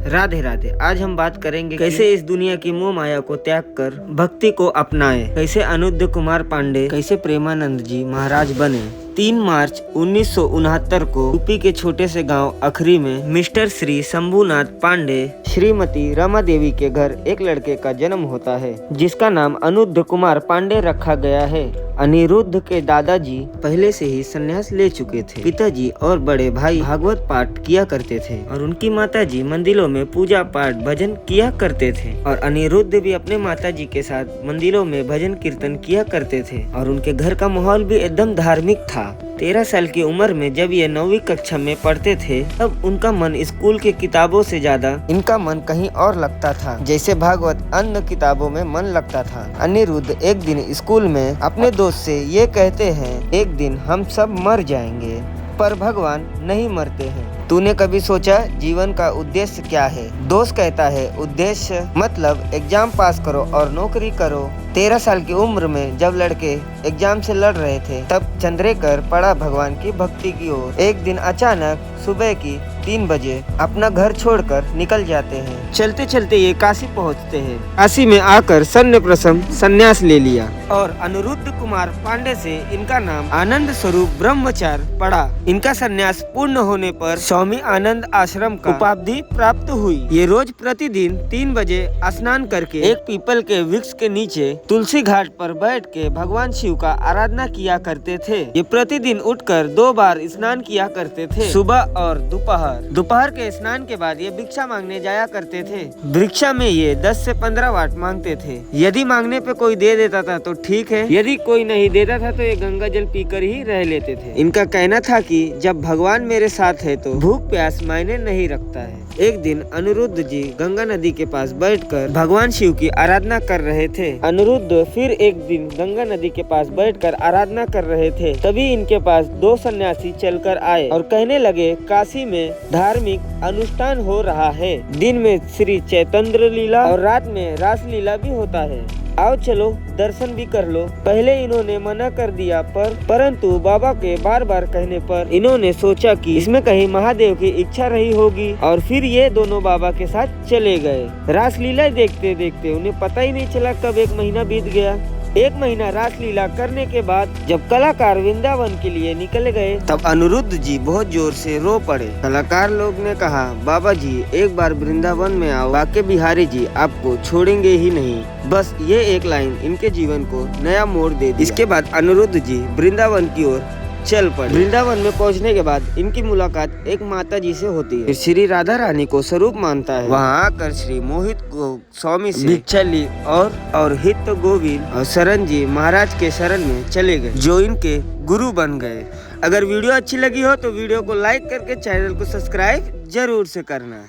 राधे राधे। आज हम बात करेंगे कैसे इस दुनिया की मोह माया को त्याग कर भक्ति को अपनाए, कैसे अनुद्ध कुमार पांडे, कैसे प्रेमानंद जी महाराज बने। 3 मार्च 1969 को यूपी के छोटे से गांव अखरी में मिस्टर श्री शंभुनाथ पांडे श्रीमती रमा देवी के घर एक लड़के का जन्म होता है जिसका नाम अनुद्ध कुमार पांडे रखा गया है। अनिरुद्ध के दादाजी पहले से ही संन्यास ले चुके थे। पिताजी और बड़े भाई भागवत पाठ किया करते थे और उनकी माताजी मंदिरों में पूजा पाठ भजन किया करते थे और अनिरुद्ध भी अपने माताजी के साथ मंदिरों में भजन कीर्तन किया करते थे और उनके घर का माहौल भी एकदम धार्मिक था। 13 साल की उम्र में जब ये 9वीं कक्षा में पढ़ते थे तब उनका मन स्कूल के किताबों से ज्यादा इनका मन कहीं और लगता था, जैसे भागवत अन्य किताबों में मन लगता था। अनिरुद्ध एक दिन स्कूल में अपने दोस्त से ये कहते हैं, एक दिन हम सब मर जाएंगे पर भगवान नहीं मरते हैं। तूने कभी सोचा जीवन का उद्देश्य क्या है? दोस्त कहता है, उद्देश्य मतलब एग्जाम पास करो और नौकरी करो। 13 साल की उम्र में जब लड़के एग्जाम से लड़ रहे थे तब चंद्रेकर पड़ा भगवान की भक्ति की ओर। एक दिन अचानक सुबह की 3 बजे अपना घर छोड़कर निकल जाते हैं। चलते चलते ये काशी पहुंचते हैं। काशी में आकर सन्याप्रसम संन्यास ले लिया और अनिरुद्ध कुमार पांडे से इनका नाम आनंद स्वरूप ब्रह्मचार्य पड़ा। इनका संन्यास पूर्ण होने पर स्वामी आनंद आश्रम का उपाधि प्राप्त हुई। ये रोज प्रतिदिन 3 बजे स्नान करके एक पीपल के वृक्ष के नीचे तुलसी घाट पर बैठ के भगवान शिव का आराधना किया करते थे। ये प्रतिदिन उठकर 2 बार स्नान किया करते थे, सुबह और दोपहर के स्नान के बाद ये भिक्षा मांगने जाया करते थे। भिक्षा में ये 10 से 15 वाट मांगते थे। यदि मांगने पे कोई दे देता था तो ठीक है, यदि कोई नहीं देता था तो ये गंगा जल पीकर ही रह लेते थे। इनका कहना था कि जब भगवान मेरे साथ है तो भूख प्यास मायने नहीं रखता है। एक दिन अनिरुद्ध जी गंगा नदी के पास बैठकर भगवान शिव की आराधना कर रहे थे। अनिरुद्ध फिर एक दिन गंगा नदी के पास बैठकर आराधना कर रहे थे, तभी इनके पास 2 सन्यासी चलकर आए और कहने लगे, काशी में धार्मिक अनुष्ठान हो रहा है। दिन में श्री चैतन्य लीला और रात में रास लीला भी होता है, आओ चलो दर्शन भी कर लो। पहले इन्होंने मना कर दिया परंतु बाबा के बार बार कहने पर इन्होंने सोचा कि इसमें कहीं महादेव की इच्छा रही होगी और फिर ये दोनों बाबा के साथ चले गए। रासलीला देखते देखते उन्हें पता ही नहीं चला कब 1 महीना बीत गया। 1 महीना रासलीला करने के बाद जब कलाकार वृंदावन के लिए निकल गए तब अनिरुद्ध जी बहुत जोर से रो पड़े। कलाकार लोग ने कहा, बाबा जी एक बार वृंदावन में आओ, बाके बिहारी जी आपको छोड़ेंगे ही नहीं। बस ये एक लाइन इनके जीवन को नया मोड़ दे दिया। इसके बाद अनिरुद्ध जी वृंदावन की ओर चल पड़े। वृंदावन में पहुंचने के बाद इनकी मुलाकात एक माता जी से होती है। फिर श्री राधा रानी को स्वरूप मानता है। वहाँ आकर श्री मोहित को स्वामी से भिक्षा ली और हित गोविंद और शरण जी महाराज के शरण में चले गए, जो इनके गुरु बन गए। अगर वीडियो अच्छी लगी हो तो वीडियो को लाइक करके चैनल को सब्सक्राइब जरूर से करना।